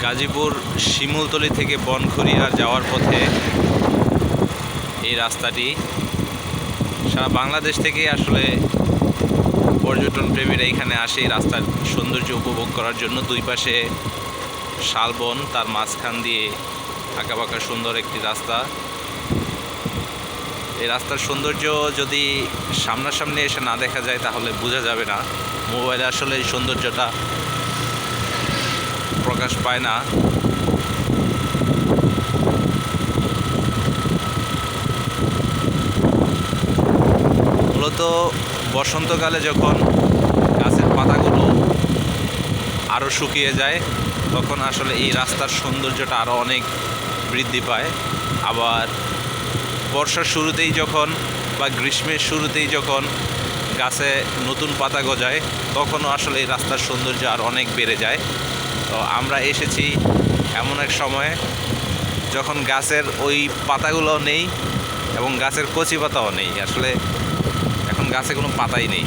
গাজীপুর শিমুলতলি থেকে বনখড়িয়া যাওয়ার পথে এই রাস্তাটি সারা বাংলাদেশ থেকে আসলে পর্যটন প্রেমীরা এখানে আসে এই রাস্তার সৌন্দর্য উপভোগ করার জন্য। দুই পাশে শালবন, তার মাঝখান দিয়ে আঁকাবাঁকা সুন্দর একটি রাস্তা। এই রাস্তার সৌন্দর্য যদি সামনাসামনি এসে না দেখা যায় তাহলে বোঝা যাবে না। মোবাইলে আসলে এই সৌন্দর্যটা প্রকাশ পায় না। মূলত বসন্তকালে যখন গাছের পাতাগুলো আরও শুকিয়ে যায় তখন আসলে এই রাস্তার সৌন্দর্যটা আরও অনেক বৃদ্ধি পায়। আবার বর্ষার শুরুতেই যখন বা গ্রীষ্মের শুরুতেই যখন গাছে নতুন পাতা গজায় তখনও আসলে এই রাস্তার সৌন্দর্য আর অনেক বেড়ে যায়। তো আমরা এসেছি এমন এক সময়ে যখন গাছের ওই পাতাগুলো নেই এবং গাছের কচি পাতাও নেই, আসলে এখন গাছে কোনো পাতাই নেই।